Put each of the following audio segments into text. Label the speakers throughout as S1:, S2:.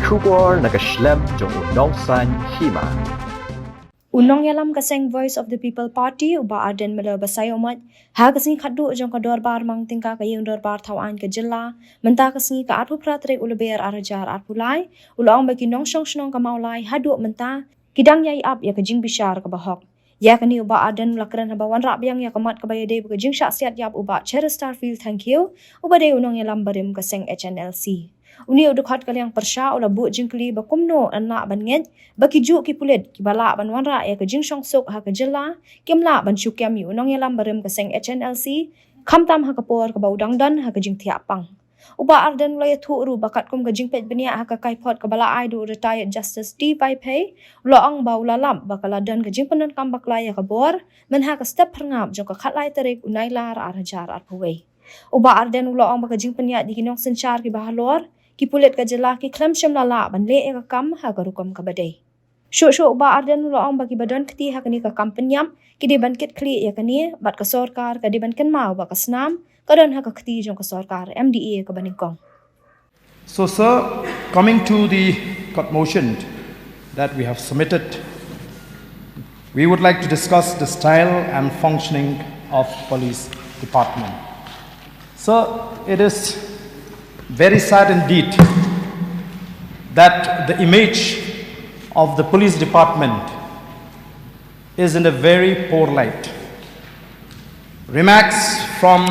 S1: Shubor nagaslem jong unongsan Hima.
S2: Unong yalam kaseng Voice of the People Party uba Ardent melo basay umat ha kasing khadu jong Ïingdorbar mang tingka ka Ïingdorbar thawan ka jilla menta kasing ka atu pratre ulaber arajar arpulai ulong bagi nong shnong ka maulai hadu menta kidang yai ap ya ka jing bishar ka bahok ya kani uba Ardent lakran habawan rabyang ya kamat ka bayade ka jing syaksiat yap uba Cherry Starfield thank you uba de unong yalam barim kaseng HNLC uni udukhat kalyang persya ula bu jingkli bakumno anna banget bakiju ki pulet ki bala banwanra ya ka jingshong sok ha ka jilla kimla ban syukyam yu nong yalam barem kaseng HNLC khamtam ha kapor ka baudang dan ha ka jing thiapang uba Ardent laya thu ru bakat kum ka jingpet benia ha ka kaipot ka bala ai du retired justice T pai pay loang baulalam bakala dan ka jingpanan kam baklaya ka bor men ha ka step perngap jong ka khatlai tarik unailar arajar arpuwe uba Ardent loang baka jingpenya di kinong senchar ki bahalor ki pulet ka jela ki klam sham lala ban le ka kam ha ka rukom ka badai shu ba Ardent loang baki badan kti ha kani ka kampanyam ki di ban kit kli ya kani bat ka sarkar ka di ban kan mau ba ka snam ka dan ha ka kti jong ka sarkar MDA ka baningkong.
S3: So sir, coming to the court motion that we have submitted, we would like to discuss the style and functioning of police department. So it is very sad indeed that the image of the police department is in a very poor light. Remarks from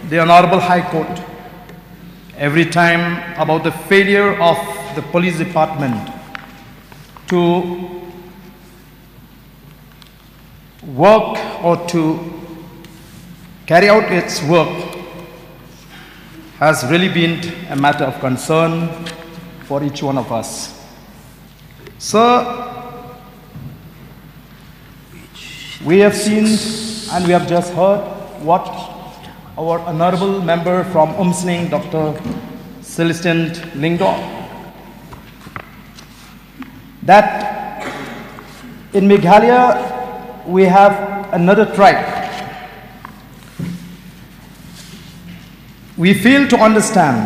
S3: the Honorable High Court every time about the failure of the police department to work or to carry out its work has really been a matter of concern for each one of us. Sir, we have seen and we have just heard what our honorable member from Umsning, Dr. Celestin Ïingdorbar, that in Meghalaya we have another tribe. We fail to understand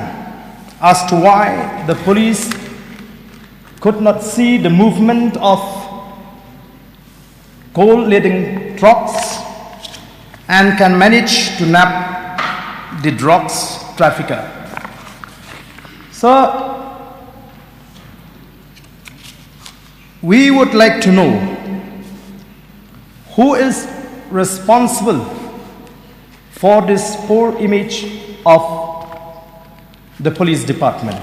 S3: as to why the police could not see the movement of coal-laden trucks and can manage to nab the drugs trafficker. So, we would like to know who is responsible for this poor image of the police department.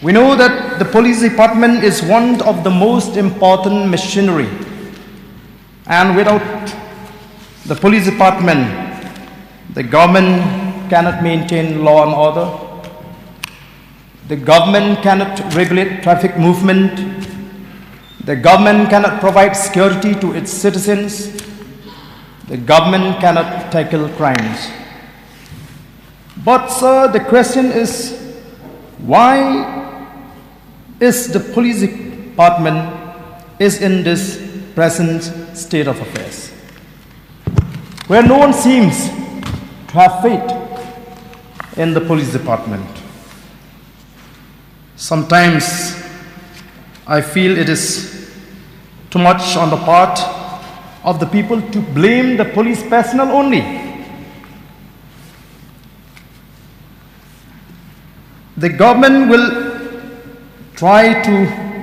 S3: We know that the police department is one of the most important machinery, and without the police department, the government cannot maintain law and order, the government cannot regulate traffic movement, the government cannot provide security to its citizens, the government cannot tackle crimes. But sir, the question is, why is the police department is in this present state of affairs, where no one seems to have faith in the police department? Sometimes I feel it is too much on the part of the people to blame the police personnel only. The government will try to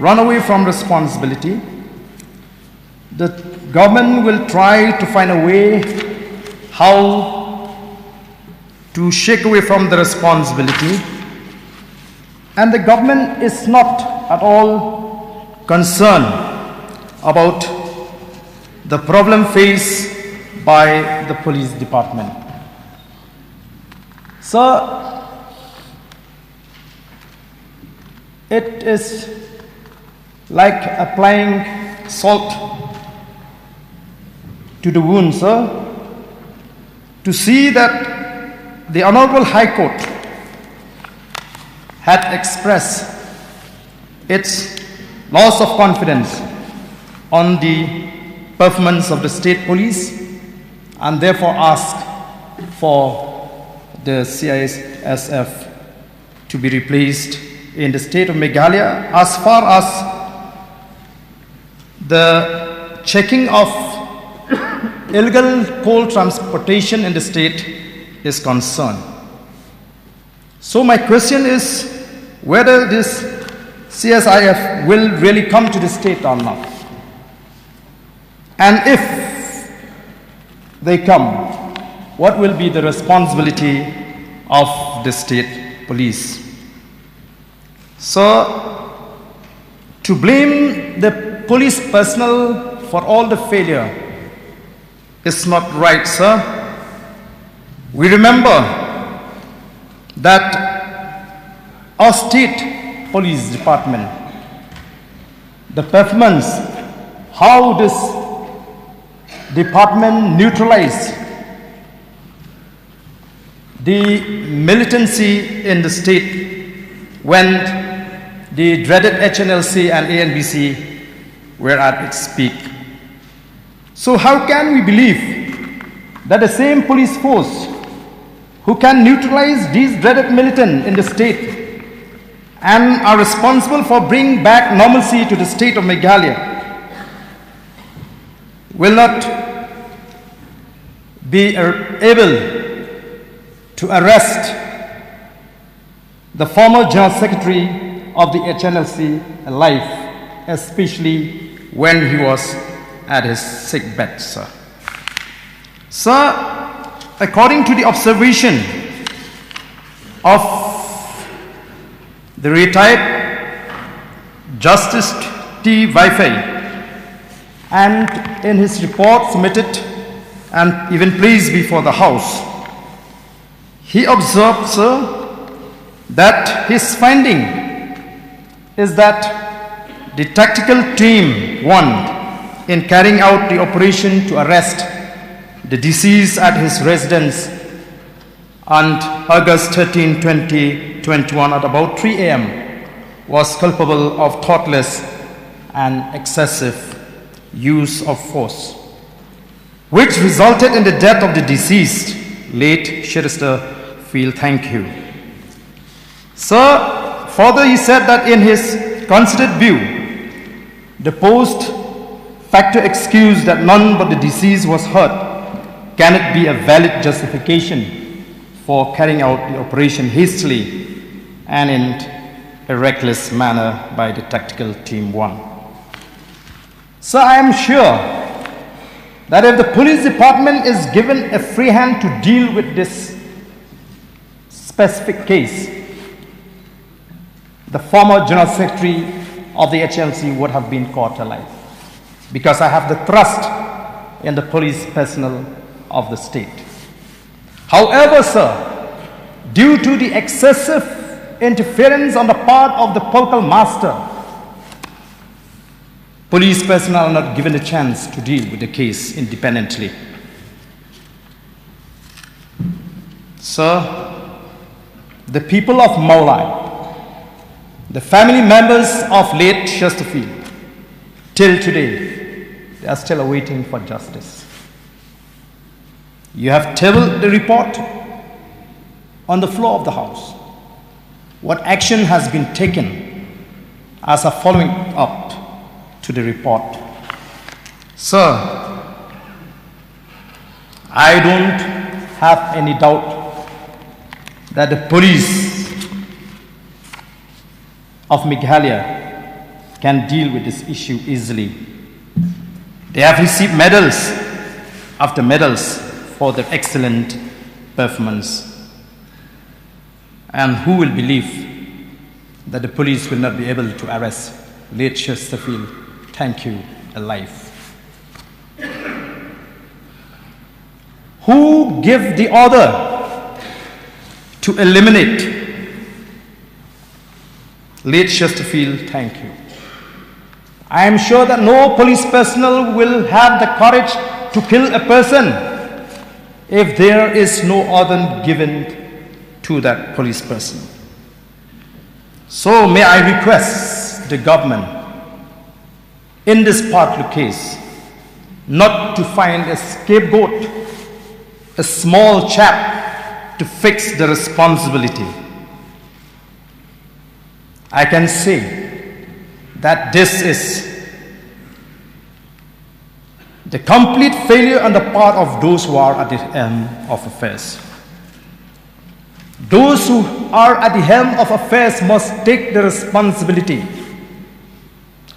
S3: run away from responsibility. The government will try to find a way how to shake away from the responsibility. And the government is not at all concerned about the problem faced by the police department. So, it is like applying salt to the wound, sir, to see that the Honorable High Court had expressed its loss of confidence on the performance of the state police and therefore asked for the CISF to be replaced in the state of Meghalaya as far as the checking of illegal coal transportation in the state is concerned. So my question is whether this CSIF will really come to the state or not. And if they come, what will be the responsibility of the state police? So, to blame the police personnel for all the failure is not right, sir. We remember that our state police department, the performance, how this department neutralized the militancy in the state when the dreaded HNLC and ANBC were at its peak. So how can we believe that the same police force who can neutralize these dreaded militants in the state and are responsible for bringing back normalcy to the state of Meghalaya will not be able to arrest the former General Secretary of the HNLC alive, especially when he was at his sick bed, sir. Sir, according to the observation of the retired Justice T. Vaifei, and in his report submitted and even placed before the House, he observed, sir, that his finding is that the tactical team 1 in carrying out the operation to arrest the deceased at his residence on August 13, 2021 at about 3 a.m. was culpable of thoughtless and excessive use of force, which resulted in the death of the deceased, late Chesterfield. Thank you. Sir, further he said that in his considered view, the post facto excuse that none but the deceased was hurt cannot be a valid justification for carrying out the operation hastily and in a reckless manner by the tactical team 1. So I am sure that if the police department is given a free hand to deal with this specific case, the former General Secretary of the HLC would have been caught alive, because I have the trust in the police personnel of the state. However, sir, due to the excessive interference on the part of the political master, police personnel are not given a chance to deal with the case independently. Sir, the people of Maulai, the family members of late Chesterfield, till today, they are still awaiting for justice. You have tabled the report on the floor of the House. What action has been taken as a following up to the report? Sir, I don't have any doubt that the police of Meghalaya can deal with this issue easily. They have received medals after medals for their excellent performance. And who will believe that the police will not be able to arrest late Chesterfield, thank you, alive? Who gave the order to eliminate late Chesterfield, thank you? I am sure that no police personnel will have the courage to kill a person if there is no order given to that police person. So may I request the government in this particular case not to find a scapegoat, a small chap to fix the responsibility. I can say that this is the complete failure on the part of those who are at the helm of affairs. Those who are at the helm of affairs must take the responsibility.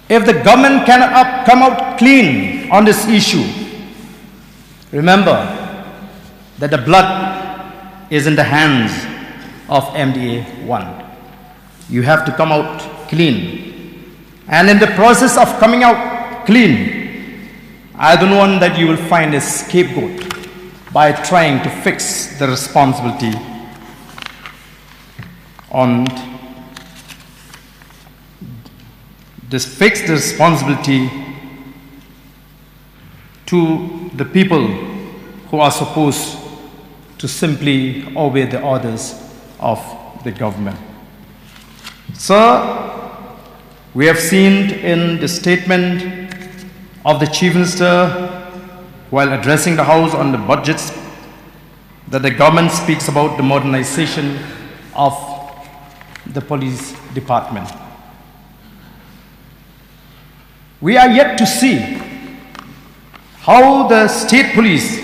S3: If the government cannot come out clean on this issue, remember that the blood is in the hands of MDA-1. You have to come out clean. And in the process of coming out clean, I don't want that you will find a scapegoat by trying to fix the responsibility on fix the responsibility to the people who are supposed to simply obey the orders of the government. Sir, we have seen in the statement of the Chief Minister while addressing the House on the budgets that the government speaks about the modernization of the police department. We are yet to see how the state police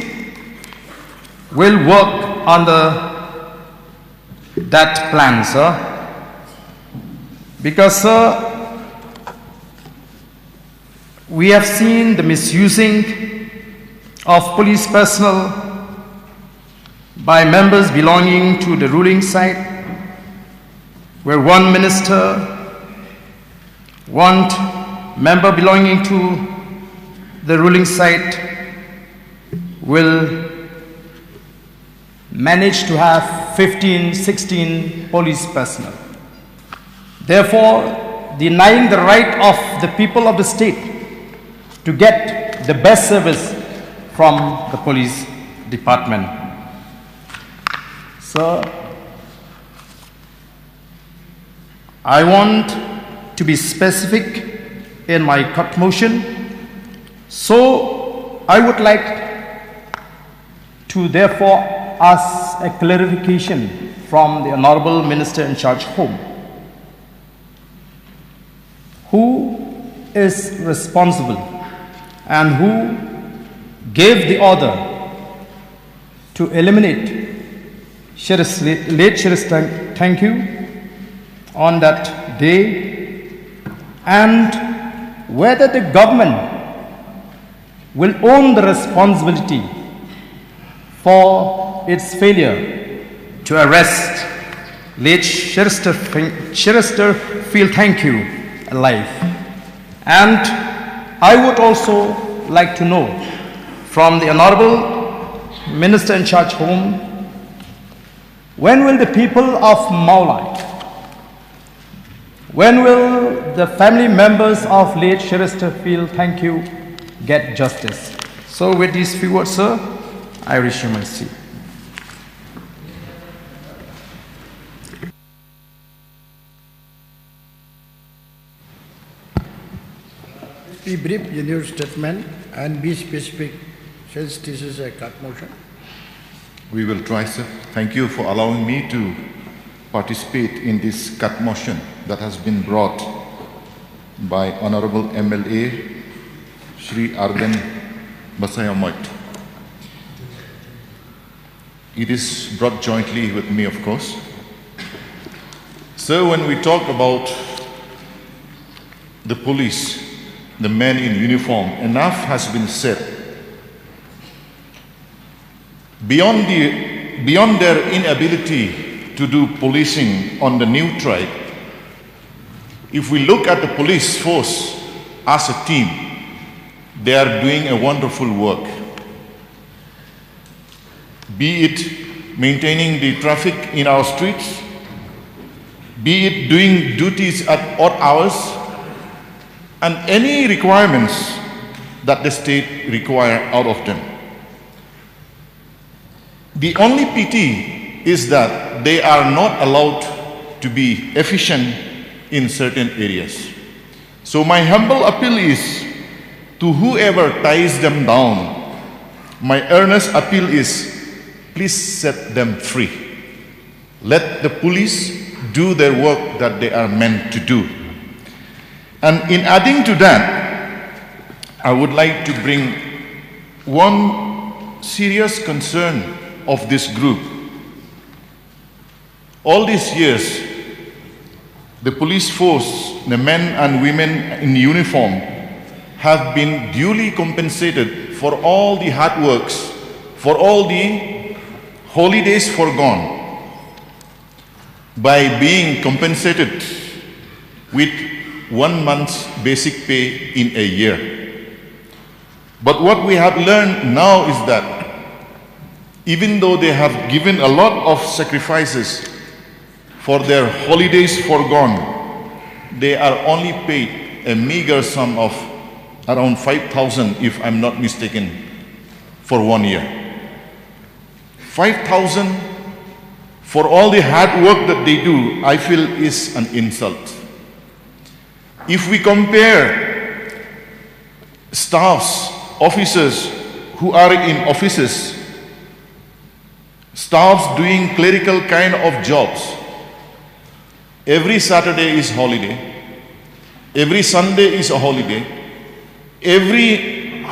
S3: will work under that plan, sir. Because, sir, we have seen the misusing of police personnel by members belonging to the ruling side, where one minister, one member belonging to the ruling side will manage to have 15, 16 police personnel. Therefore, denying the right of the people of the state to get the best service from the police department. So, I want to be specific in my cut motion. So, I would like to therefore ask a clarification from the Honorable Minister in charge Home. Who is responsible and who gave the order to eliminate late Sheriff Thank You on that day, and whether the government will own the responsibility for its failure to arrest late Sheriff Thank You alive. And I would also like to know from the Honorable Minister in charge Home, when will the people of Maulai, when will the family members of late Sheriff Thank You get justice? So with these few words, sir, I resume my seat.
S4: Be brief in your statement and be specific, since this is a cut motion.
S5: We will try, sir. Thank you for allowing me to participate in this cut motion that has been brought by Honorable MLA Shri Ardent Basayamoit. It is brought jointly with me, of course. So when we talk about the police, the men in uniform, enough has been said. Beyond their inability to do policing on the new tribe, if we look at the police force as a team, they are doing a wonderful work. Be it maintaining the traffic in our streets, be it doing duties at odd hours, and any requirements that the state require out of them. The only pity is that they are not allowed to be efficient in certain areas. So my humble appeal is to whoever ties them down, my earnest appeal is, please set them free. Let the police do their work that they are meant to do. And in adding to that, I would like to bring one serious concern of this group. All these years, the police force, the men and women in uniform, have been duly compensated for all the hard works, for all the holidays forgone, by being compensated with 1 month's basic pay in a year. But what we have learned now is that even though they have given a lot of sacrifices for their holidays forgone, they are only paid a meager sum of around 5,000, if I'm not mistaken, for 1 year. 5,000 for all the hard work that they do, I feel is an insult. If we compare staffs, officers who are in offices, staffs doing clerical kind of jobs, every Saturday is holiday, every Sunday is a holiday, every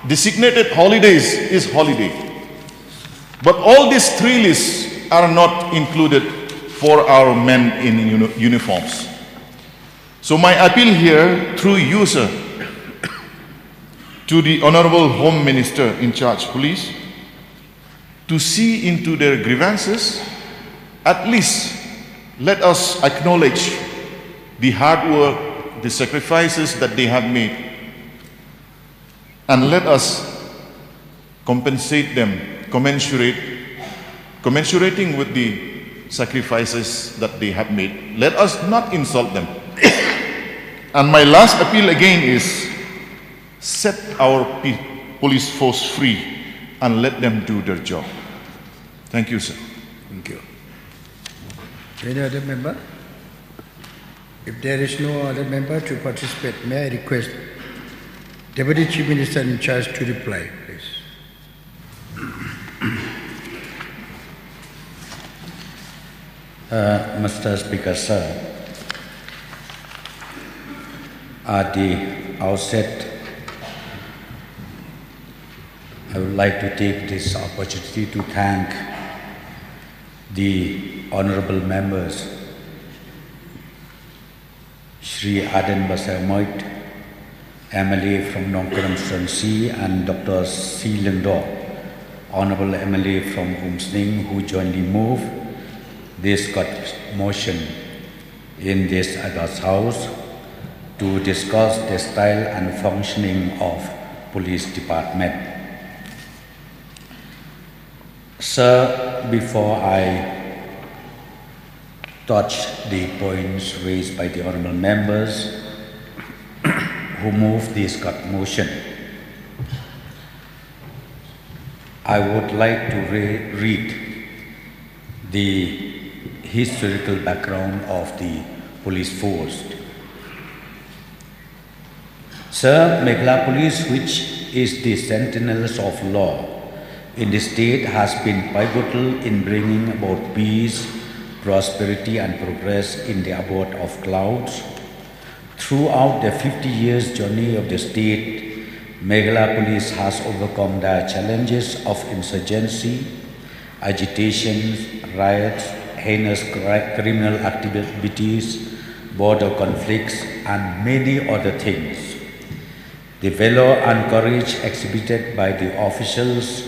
S5: designated holidays is holiday. But all these three lists are not included for our men in uniforms. So my appeal here through you, sir, to the Honorable Home Minister in charge, police, to see into their grievances. At least let us acknowledge the hard work, the sacrifices that they have made, and let us compensate them, commensurating with the sacrifices that they have made. Let us not insult them. And my last appeal again is, set our police force free and let them do their job. Thank you, sir.
S4: Thank you. Any other member? If there is no other member to participate, may I request Deputy Chief Minister in charge to reply, please.
S6: Mr. Speaker, sir, at the outset, I would like to take this opportunity to thank the honorable members, Shri Ardent Basaymoit, MLA from Nongkaram Sransi, and Dr. C. Ïingdorbar, honorable MLA from Umsning, who jointly moved this motion in this August House to discuss the style and functioning of police department. Sir, before I touch the points raised by the honorable members who moved this motion, I would like to read the historical background of the police force. Sir, Meghalaya Police, which is the sentinels of law in the state, has been pivotal in bringing about peace, prosperity and progress in the abode of clouds. Throughout the 50 years journey of the state, Meghalaya Police has overcome the challenges of insurgency, agitations, riots, heinous criminal activities, border conflicts, and many other things. The valor and courage exhibited by the officials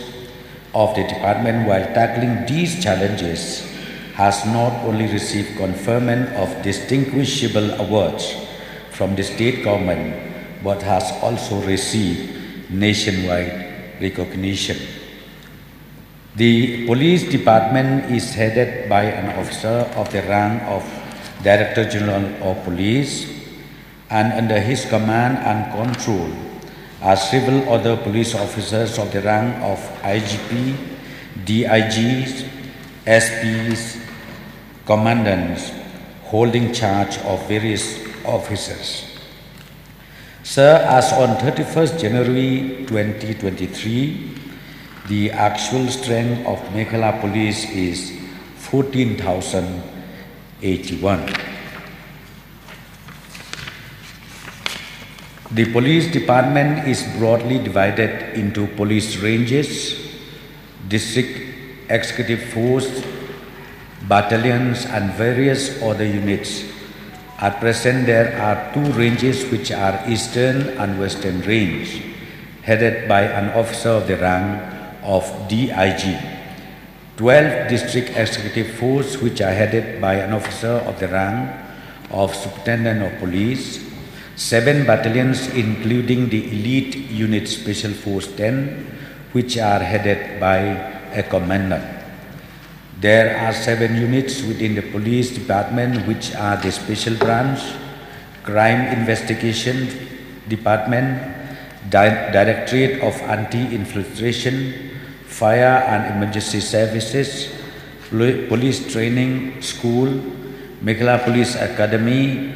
S6: of the department while tackling these challenges has not only received conferment of distinguishable awards from the state government, but has also received nationwide recognition. The police department is headed by an officer of the rank of Director General of Police, and under his command and control are several other police officers of the rank of IGP, DIGs, SPs, commandants, holding charge of various officers. Sir, as on 31st January 2023, the actual strength of Meghalaya Police is 14,8 1981. The police department is broadly divided into police ranges, district executive force, battalions and various other units. At present there are two ranges which are Eastern and Western Range, headed by an officer of the rank of DIG. 12 district executive force which are headed by an officer of the rank of Superintendent of Police, 7 battalions including the elite unit Special Force 10 which are headed by a commandant. There are 7 units within the police department which are the Special Branch, Crime Investigation Department, Directorate of Anti-Infiltration, Fire and Emergency Services, Police Training School, Meghalaya Police Academy,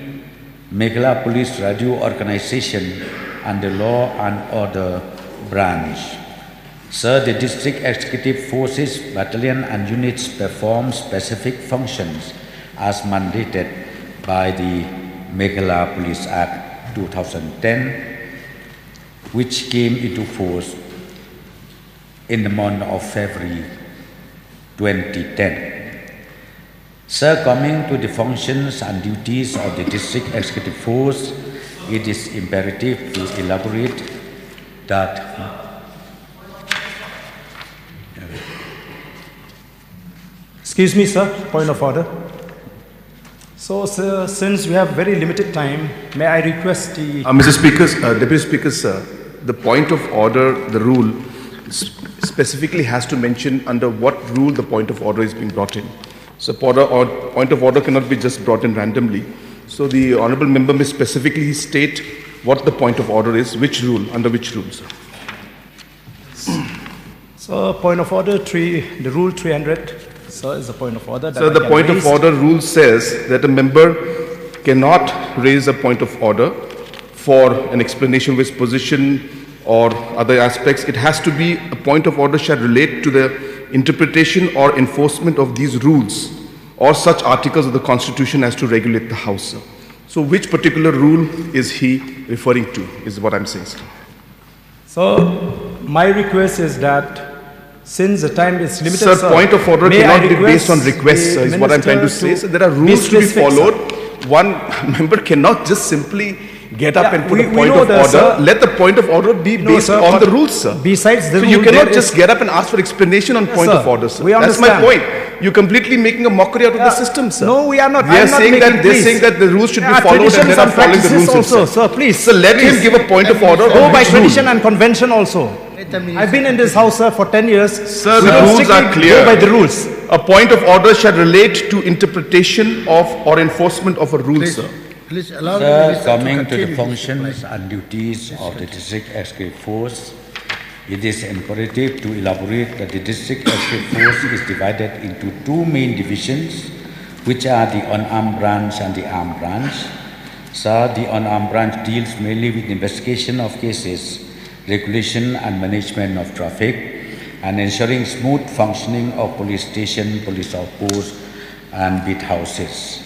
S6: Meghalaya Police Radio Organization and the Law and Order Branch. Sir, the district executive forces, battalion and units perform specific functions as mandated by the Meghalaya Police Act 2010, which came into force in the month of February 2010. Sir, coming to the functions and duties of the district executive force, it is imperative to elaborate that
S3: Excuse me, sir, point of order. So, sir, since we have very limited time, may I request the...
S7: Mr. Speaker, Deputy Speaker, sir, the point of order, the rule, specifically has to mention under what rule the point of order is being brought in. So point of order cannot be just brought in randomly. So the honourable member may specifically state what the point of order is, which rule, under which rule, sir.
S3: So point of order, the rule 300, sir, is the point of order.
S7: So the point of order rule says that a member cannot raise a point of order for an explanation of his position or other aspects. It has to be a point of order shall relate to the interpretation or enforcement of these rules or such articles of the Constitution as to regulate the House, sir. So which particular rule is he referring to, is what I'm saying, sir.
S3: So my request is that since the time is limited,
S7: sir, point of order cannot be based on requests, sir, is what I'm trying to say. So there are rules to be followed. Sir. One member cannot just simply get up and put a point of order. Sir, let the point of order be based on the rules, sir.
S3: Besides the
S7: so
S3: rule,
S7: you cannot just get up and ask for explanation on point of order, sir. That's my point. You're completely making a mockery out of the system, sir.
S3: No, we are not.
S7: They're saying that the rules should be followed and they're not following the rules
S3: also, sir. Please.
S7: So let him give a point of order.
S3: Go by tradition and convention also. I've been in this house, sir, for 10 years.
S7: Sir, the rules are clear.
S3: Go by the rules.
S7: A point of order shall relate to interpretation of or enforcement of a rule, sir.
S4: Please allow
S6: Sir, coming to the functions and duties of the district executive force, it is imperative to elaborate that the district executive force is divided into 2 main divisions, which are the unarmed branch and the armed branch. Sir, the unarmed branch deals mainly with investigation of cases, regulation and management of traffic, and ensuring smooth functioning of police station, police outposts, and beat houses.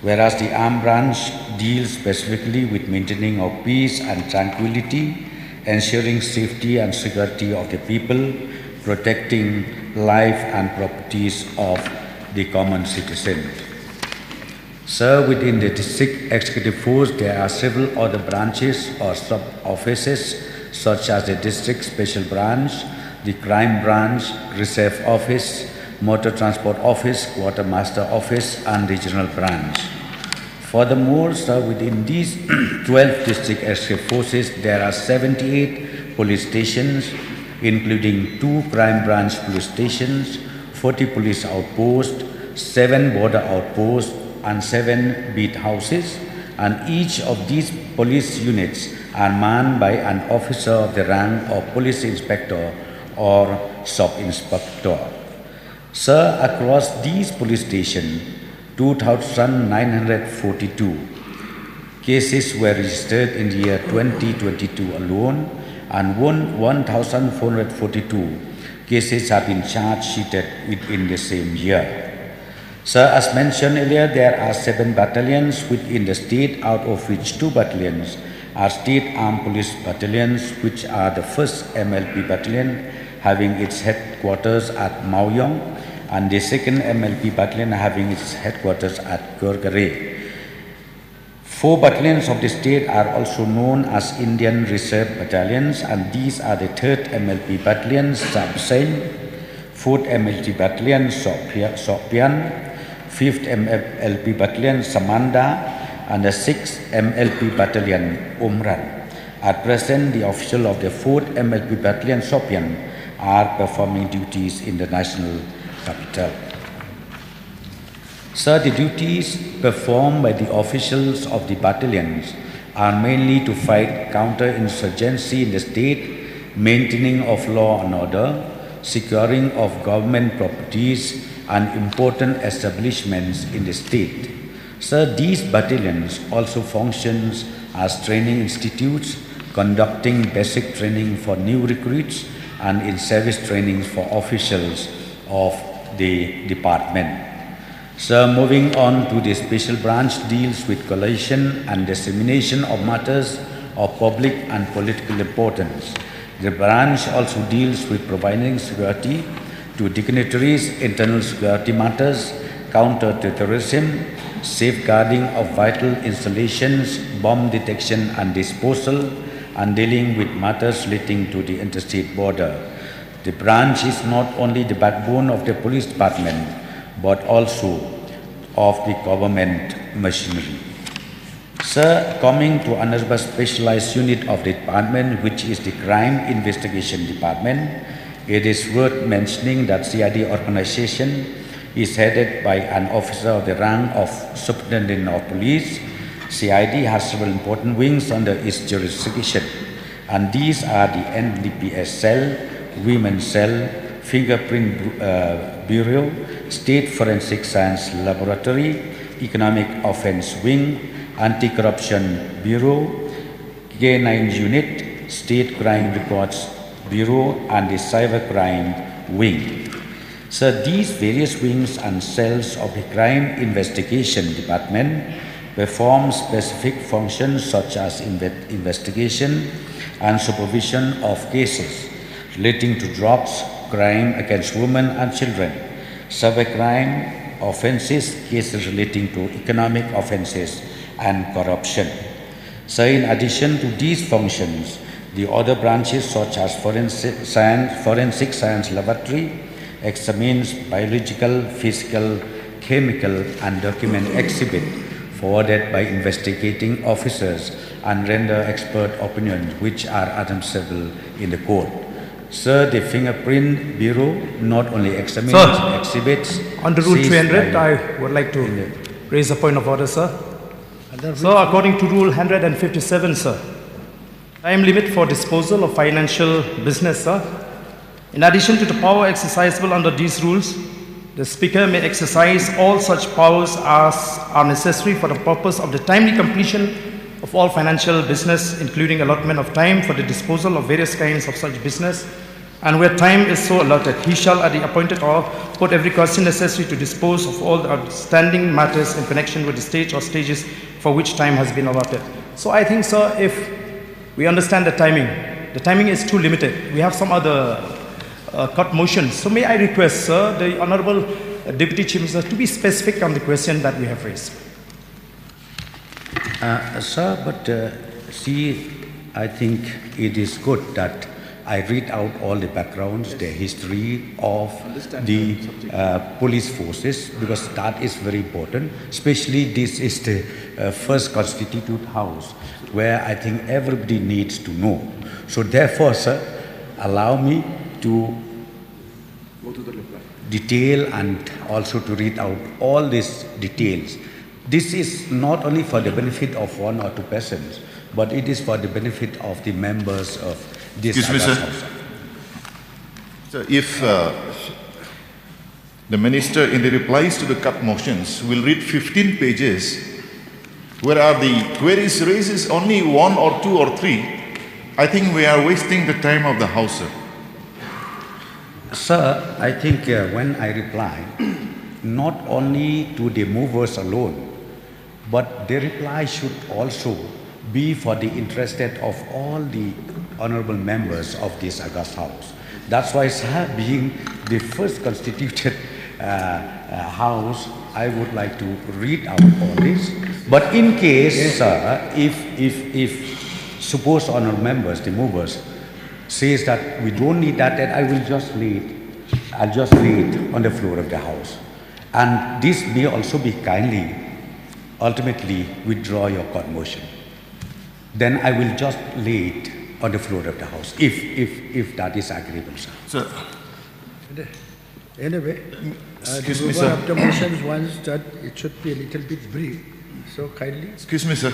S6: Whereas the armed branch deals specifically with maintaining of peace and tranquility, ensuring safety and security of the people, protecting life and properties of the common citizen. Sir, within the district executive force, there are several other branches or sub-offices, such as the district special branch, the crime branch, reserve office, motor transport office, quartermaster office, and regional branch. Furthermore, sir, within these 12 district executive forces, there are 78 police stations, including 2 crime branch police stations, 40 police outposts, 7 border outposts, and 7 beat houses, and each of these police units are manned by an officer of the rank of police inspector or sub-inspector. Sir, across these police stations, 2,942 cases were registered in the year 2022 alone, and 1,442 cases have been charge sheeted within the same year. Sir, as mentioned earlier, there are 7 battalions within the state, out of which 2 battalions are state armed police battalions, which are the 1st MLP battalion having its headquarters at Maoyong, and the 2nd MLP battalion having its headquarters at Gorgare. 4 battalions of the state are also known as Indian Reserve Battalions, and these are the 3rd MLP Battalion, Sabsain, 4th MLP Battalion, Sopian, 5th MLP Battalion, Samanda, and the 6th MLP Battalion, Umran. At present, the officials of the 4th MLP Battalion, Sopian, are performing duties in the national capital. Sir, the duties performed by the officials of the battalions are mainly to fight counter-insurgency in the state, maintaining of law and order, securing of government properties and important establishments in the state. Sir, these battalions also functions as training institutes, conducting basic training for new recruits and in-service training for officials of the department. Sir, moving on to the special branch deals with collation and dissemination of matters of public and political importance. The branch also deals with providing security to dignitaries, internal security matters, counter-terrorism, safeguarding of vital installations, bomb detection and disposal, and dealing with matters relating to the interstate border. The branch is not only the backbone of the police department, but also of the government machinery. Sir, coming to another specialized unit of the department, which is the Crime Investigation Department, it is worth mentioning that CID organization is headed by an officer of the rank of Superintendent of Police. CID has several important wings under its jurisdiction, and these are the NDPS cell, Women's Cell, Fingerprint Bureau, State Forensic Science Laboratory, Economic Offence Wing, Anti-Corruption Bureau, K9 Unit, State Crime Records Bureau, and the Cybercrime Wing. So these various wings and cells of the Crime Investigation Department perform specific functions such as investigation and supervision of cases relating to drugs, crime against women and children, cybercrime offences, cases relating to economic offences and corruption. So in addition to these functions, the other branches such as Forensic Science Laboratory examines biological, physical, chemical and document exhibit forwarded by investigating officers and render expert opinions which are admissible in the court. Sir, the Fingerprint Bureau not only examines exhibits...
S3: Under Rule 300, I would like to raise a point of order, sir. So, according to Rule 157, sir, time limit for disposal of financial business, sir. In addition to the power exercisable under these rules, the Speaker may exercise all such powers as are necessary for the purpose of the timely completion of all financial business, including allotment of time for the disposal of various kinds of such business, and where time is so allotted, he shall at the appointed hour put every caution necessary to dispose of all the outstanding matters in connection with the stage or stages for which time has been allotted. So I think, sir, if we understand the timing is too limited. We have some other cut motions. So may I request, sir, the Honorable Deputy Chief Minister to be specific on the question that we have raised.
S6: Sir, but see, I think it is good that I read out all the backgrounds, the history of the police forces, because that is very important. Especially this is the first constituted house, where I think everybody needs to know. So therefore, sir, allow me to detail and also to read out all these details. This is not only for the benefit of 1 or 2 persons, but it is for the benefit of the members of this house.
S5: So if the minister in the replies to the cut motions will read 15 pages, where are the queries raised only 1 or 2 or 3, I think we are wasting the time of the House, sir.
S6: Sir, I think when I reply, not only to the movers alone, but the reply should also be for the interest of all the honorable members of this august house. That's why, sir, being the first constituted house, I would like to read out all this. But in case, sir, if suppose honorable members, the movers, says that we don't need that, then I will just lay it on the floor of the house. And this may also be kindly, ultimately withdraw your court motion. Then I will just lay it on the floor of the house, if that is agreeable, sir.
S5: Sir.
S4: Anyway,
S5: Excuse
S4: the
S5: me,
S4: mover
S5: sir.
S4: of the motions wants that it should be a little bit brief. So kindly.
S5: Excuse me, sir.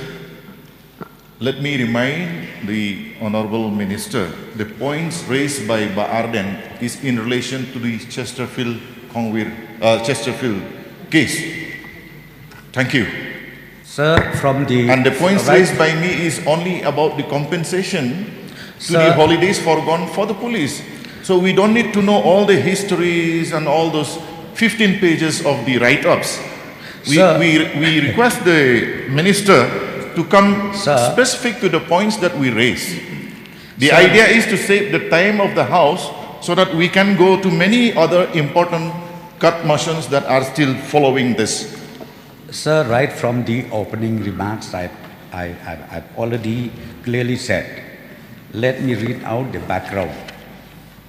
S5: Let me remind the Honorable Minister, the points raised by Ardent is in relation to the Chesterfield case. Thank you.
S6: Sir, from the...
S5: And the points raised by me is only about the compensation to the holidays foregone for the police. So we don't need to know all the histories and all those 15 pages of the write-ups. We request the Minister to come specific to the points that we raise. The idea is to save the time of the House so that we can go to many other important cut motions that are still following this.
S6: Sir, right from the opening remarks, I've already clearly said, let me read out the background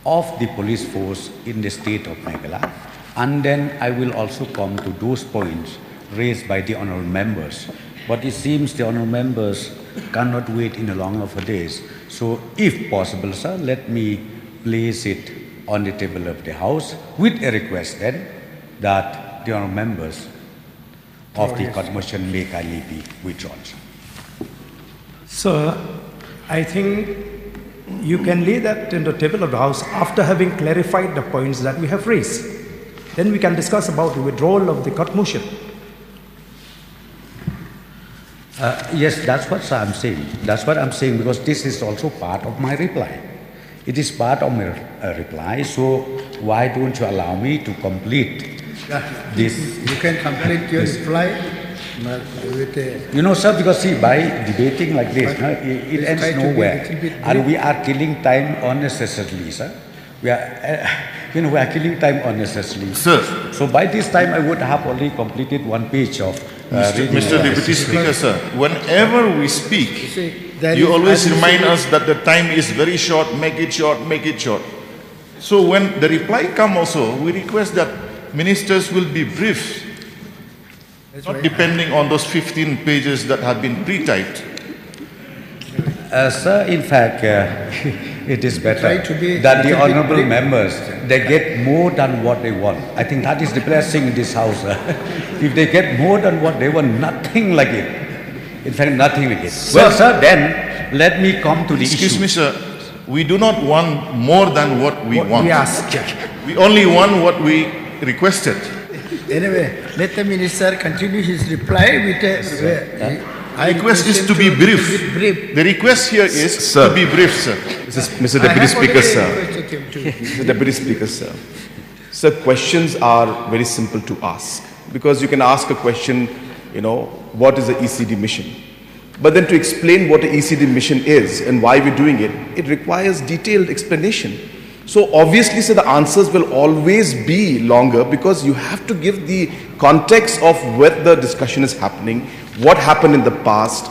S6: of the police force in the state of Meghalaya, and then I will also come to those points raised by the honorable members. But it seems the honorable members cannot wait in a longer for days. So if possible, sir, let me place it on the table of the House with a request then that the honorable members of the court motion may kindly be withdrawn.
S3: Sir, I think you can lay that in the table of the House after having clarified the points that we have raised. Then we can discuss about the withdrawal of the court motion.
S6: Yes, that's what I'm saying. That's what I'm saying, because this is also part of my reply. It is part of my reply, so why don't you allow me to complete this?
S4: You can complete your reply with a...
S6: You know, sir, because see, by debating like this, it ends nowhere. And we are killing time unnecessarily, sir. We are, we are killing time unnecessarily.
S5: Sir.
S6: So by this time, I would have already completed one page of
S5: Mr. Deputy Speaker, sir, whenever we speak, you
S4: is
S5: always remind us that the time is very short, make it short, make it short. So when the reply comes also, we request that ministers will be brief, not depending on those 15 pages that have been pre-typed.
S6: Sir, in fact, it is better that the honorable members, they get more than what they want. I think that is the blessing in this house. If they get more than what they want, nothing like it. In fact, nothing like it. Well, sir, then let me come to the issue.
S5: Excuse me, sir. We do not want more than what we want.
S3: We asked.
S5: We only want what we requested.
S4: Anyway, let the minister continue his reply with a...
S5: The request is to be brief. The request here is to be brief, sir.
S7: Mr. Deputy Speaker, sir. Mr. Deputy Speaker, sir. Sir, questions are very simple to ask. Because you can ask a question, what is the ECD mission? But then to explain what the ECD mission is and why we're doing it, it requires detailed explanation. So obviously, sir, the answers will always be longer because you have to give the context of where the discussion is happening, what happened in the past,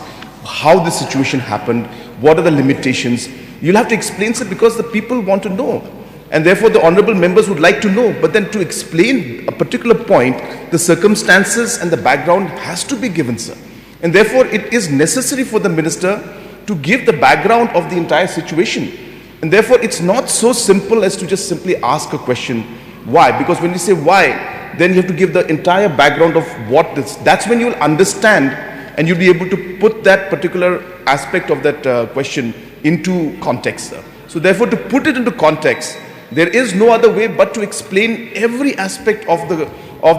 S7: how the situation happened, what are the limitations. You'll have to explain, sir, because the people want to know. And therefore, the honorable members would like to know. But then to explain a particular point, the circumstances and the background has to be given, sir. And therefore, it is necessary for the minister to give the background of the entire situation. And therefore, it's not so simple as to just simply ask a question, why? Because when you say why, then you have to give the entire background of what this. That's when you'll understand and you'll be able to put that particular aspect of that question into context, sir. So therefore, to put it into context, there is no other way but to explain every aspect of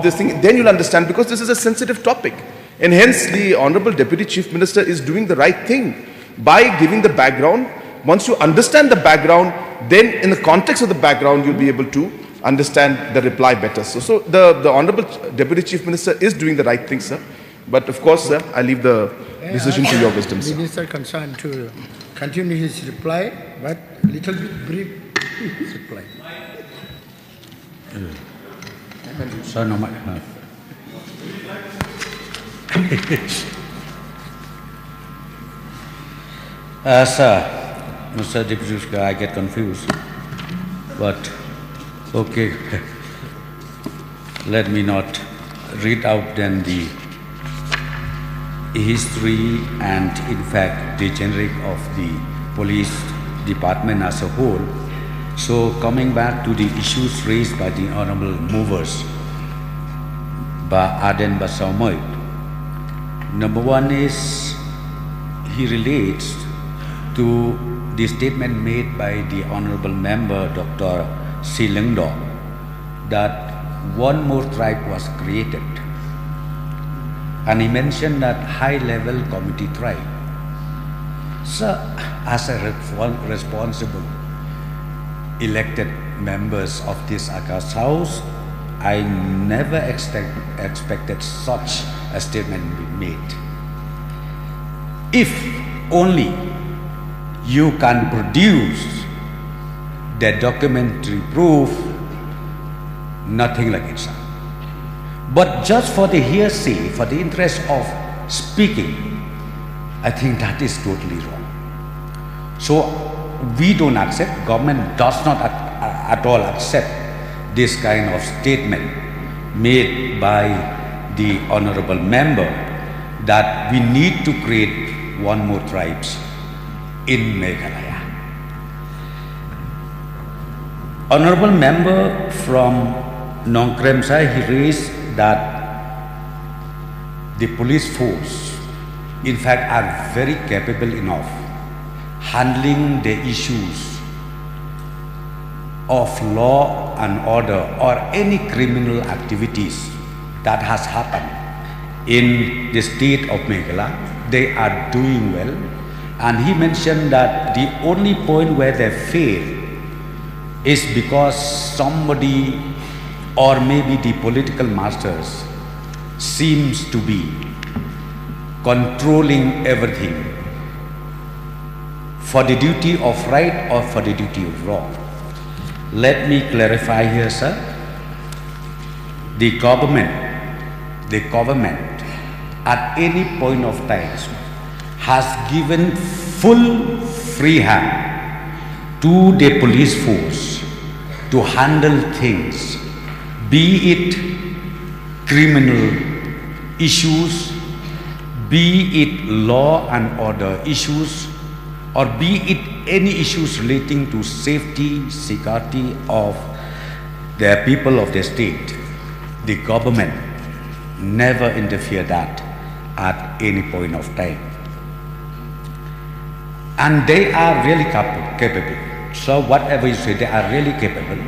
S7: this thing. Then you'll understand, because this is a sensitive topic. And hence, the Honorable Deputy Chief Minister is doing the right thing by giving the background. Once you understand the background, then in the context of the background, you'll be able to understand the reply better. So the Honorable Deputy Chief Minister is doing the right thing, sir. But of course, sir, I leave the decision to your wisdom, sir.
S4: Minister concerned to continue his reply, but little bit brief his reply.
S6: So no, sir, Mr. Deputy Speaker, I get confused. But okay, let me not read out then the history and in fact the generic of the police department as a whole. So coming back to the issues raised by the honorable movers, by Ardent Basamoy. Number one is he relates to the statement made by the honorable member Dr. Ïingdorbar that one more tribe was created, and he mentioned that high-level committee tribe. So, as a responsible elected members of this August House, I never expected such a statement to be made. If only you can produce the documentary proof, nothing like it, sir. But just for the hearsay, for the interest of speaking, I think that is totally wrong. So we don't accept, government does not at all accept this kind of statement made by the honorable member that we need to create one more tribes in Meghalaya. Honorable member from Nongkremsa, he raised that the police force in fact are very capable enough handling the issues of law and order or any criminal activities that has happened in the state of Meghalaya. They are doing well, and he mentioned that the only point where they fail is because somebody or maybe the political masters seems to be controlling everything for the duty of right or for the duty of wrong. Let me clarify here, sir. The government at any point of time has given full free hand to the police force to handle things, be it criminal issues, be it law and order issues, or be it any issues relating to safety, security of the people of the state. The government never interfere that at any point of time. And they are really capable. So whatever you say, they are really capable.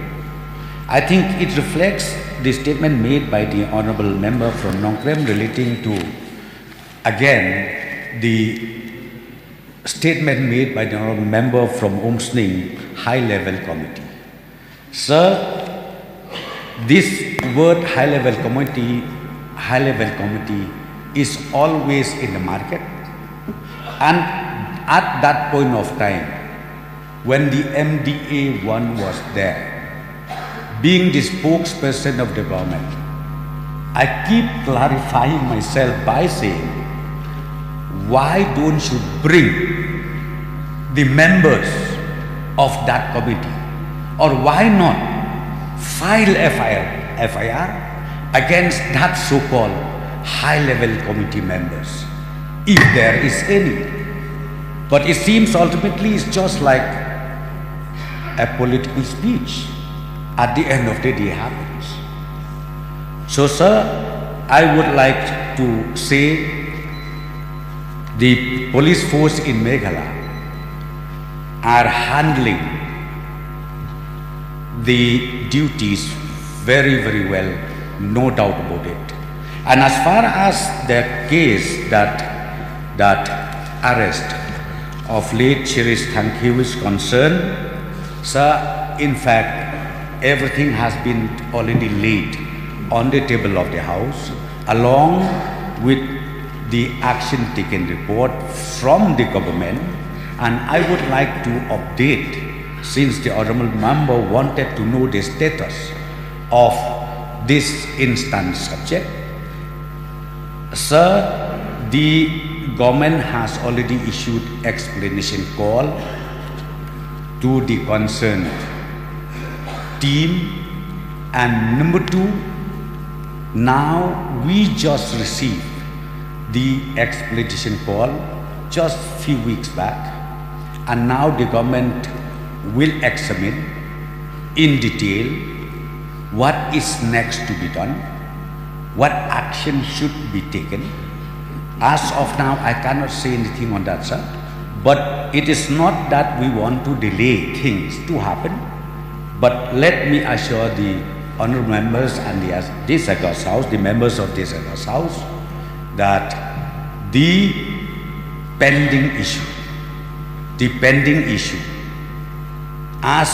S6: I think it reflects the statement made by the honorable member from Nongkrem relating to, again, the statement made by the honorable member from Umsning high-level committee. Sir, this word high-level committee is always in the market, and at that point of time, when the MDA-1 was there, being the spokesperson of the government, I keep clarifying myself by saying, why don't you bring the members of that committee, or why not file FIR against that so-called high-level committee members, if there is any. But it seems ultimately it's just like a political speech. At the end of the day happens. So, sir, I would like to say the police force in Meghalaya are handling the duties very, very well, no doubt about it. And as far as the case that arrest of late Shirish Thankhiu is concerned, sir, in fact, everything has been already laid on the table of the House, along with the action taken report from the government. And I would like to update, since the honorable member wanted to know the status of this instant subject. Sir, the government has already issued explanation call to the concerned team. And number two, now we just received the explanation call just few weeks back, and now the government will examine in detail what is next to be done, what action should be taken. As of now, I cannot say anything on that, sir. But it is not that we want to delay things to happen. But let me assure the honorable members and this August House, the members of this August House, that the pending issue, as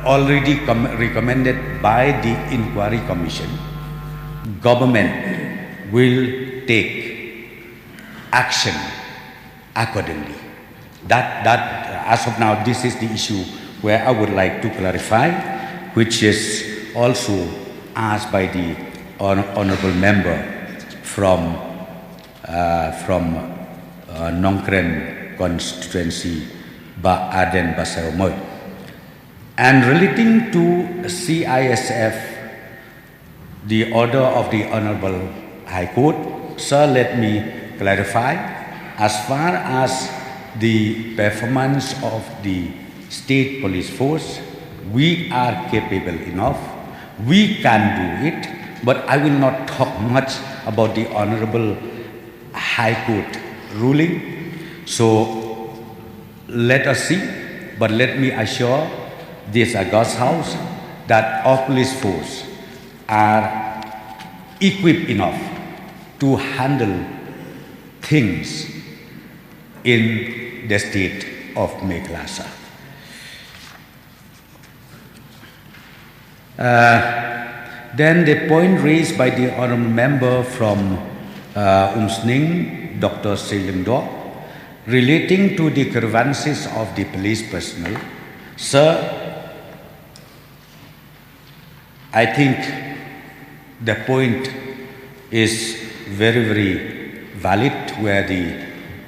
S6: already recommended by the inquiry commission, government will take action accordingly. That as of now, this is the issue where I would like to clarify, which is also asked by the honorable member from Nongkren constituency, Ardent Basel. And relating to CISF, the order of the Honorable High Court, sir, let me clarify. As far as the performance of the state police force, we are capable enough. We can do it, but I will not talk much about the Honorable High Court ruling. So let us see, but let me assure this August House that our police force are equipped enough to handle things in the state of Meghalaya. Then the point raised by the honorable member from Umsning, Dr. Ïingdorbar, relating to the grievances of the police personnel. Sir, I think the point is very, very valid, where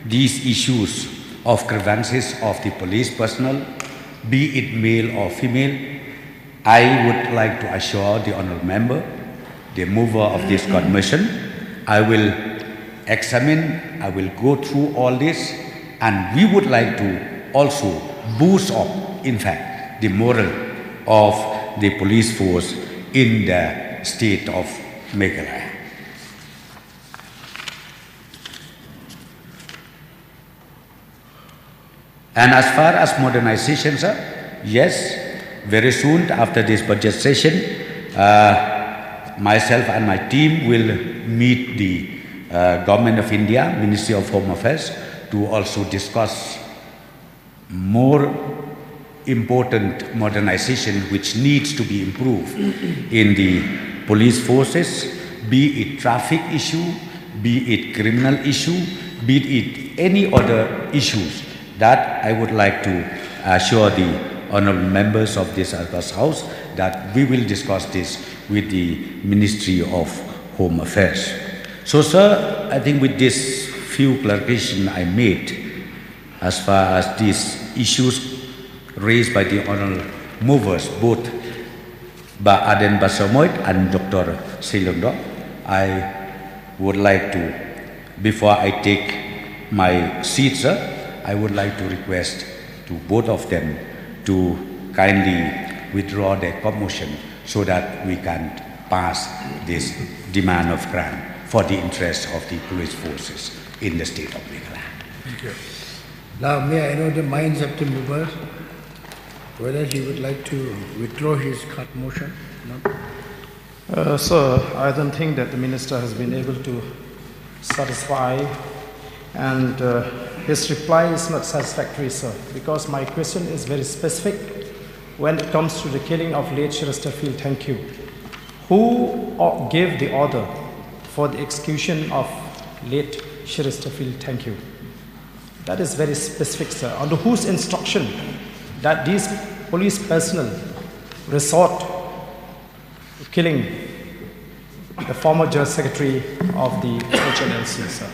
S6: these issues of grievances of the police personnel, be it male or female, I would like to assure the honourable member, the mover of this motion, I will examine, I will go through all this, and we would like to also boost up, in fact, the morale of the police force in the state of Meghalaya. And as far as modernization, sir, yes, very soon after this budget session, myself and my team will meet the Government of India, Ministry of Home Affairs, to also discuss more important modernization which needs to be improved in the police forces, be it traffic issue, be it criminal issue, be it any other issues, that I would like to assure the honorable members of this August House that we will discuss this with the Ministry of Home Affairs. So, sir, I think with this few clarifications I made as far as these issues raised by the honorable movers, both by Ardent Basamoit and Dr. Ïingdorbar, I would like to, before I take my seat, sir, I would like to request to both of them to kindly withdraw their motion so that we can pass this demand of grant for the interest of the police forces in the state of Meghalaya.
S4: Thank you. Now, may I know the minds of the movers, whether he would like to withdraw his cut motion? No?
S3: Sir, I don't think that the minister has been able to satisfy, and his reply is not satisfactory, sir, because my question is very specific. when it comes to the killing of late Chesterfield, thank you. Who gave the order for the execution of late Chesterfield, thank you? That is very specific, sir. Under whose instruction that these police personnel resort to killing the former General Secretary of the HNLC, sir?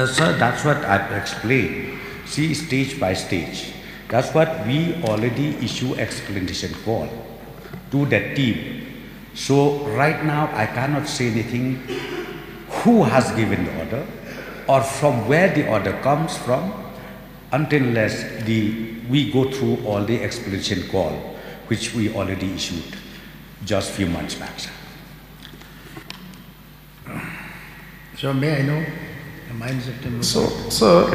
S6: Sir, that's what I've explained. See, stage by stage. That's what we already issue explanation call to that team. So right now I cannot say anything who has given the order or from where the order comes from until unless we go through all the explanation call which we already issued just few months back, sir.
S4: So may I know the minds of the
S3: So, sir,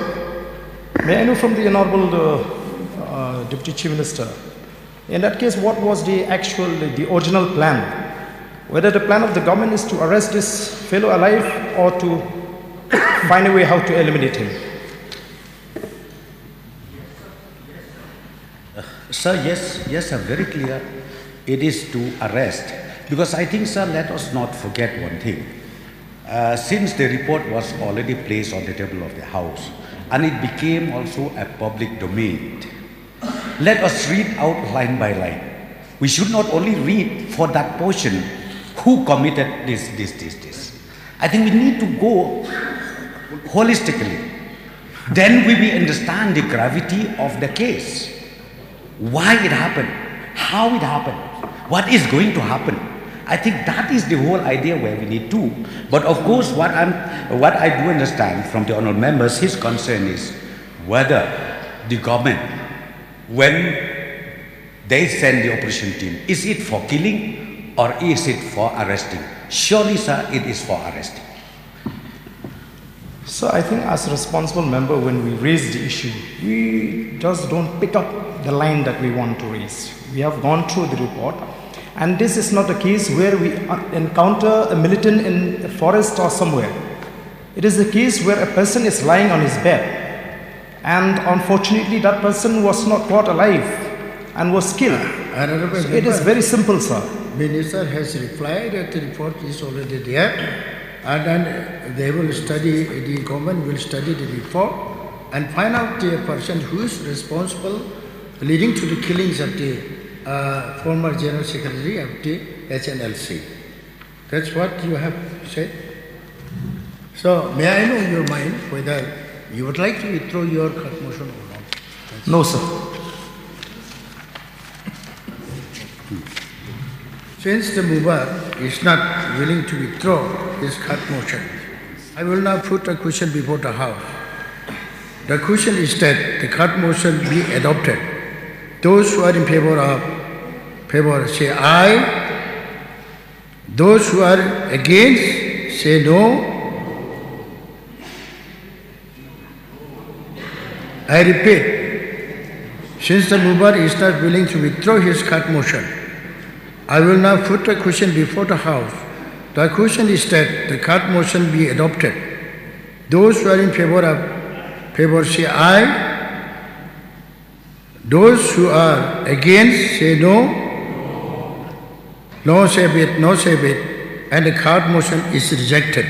S3: may I know from the Honorable Deputy Chief Minister, in that case, what was the original plan? Whether the plan of the government is to arrest this fellow alive or to find a way how to eliminate him?
S6: Sir, yes, sir, very clear. It is to arrest. Because I think, sir, let us not forget one thing. Since the report was already placed on the table of the House, and it became also a public domain, let us read out line by line. We should not only read for that portion who committed this. I think we need to go holistically. Then we will understand the gravity of the case. Why it happened, how it happened, what is going to happen. I think that is the whole idea where we need to. But of course, what I do understand from the honourable members, his concern is whether the government, when they send the operation team, is it for killing or is it for arresting? Surely, sir, it is for arresting.
S3: So I think as a responsible member, when we raise the issue, we just don't pick up the line that we want to raise. We have gone through the report, and this is not a case where we encounter a militant in a forest or somewhere. It is a case where a person is lying on his bed, and unfortunately that person was not caught alive and was killed. So it is very simple, sir.
S4: Minister has replied that the report is already there, and then they will study, the government will study the report and find out the person who is responsible leading to the killings of the former General Secretary of the HNLC. That's what you have said. So may I know your mind whether you would like to withdraw your cut motion or not?
S3: No, sir.
S4: Since the mover is not willing to withdraw his cut motion, I will now put a question before the House. The question is that the cut motion be adopted. Those who are in favor say aye. Those who are against say no. I repeat, since the mover is not willing to withdraw his cut motion, I will now put a question before the House. The question is that the cut motion be adopted. Those who are in favor say aye. Those who are against say no. No say bit, and the cut motion is rejected.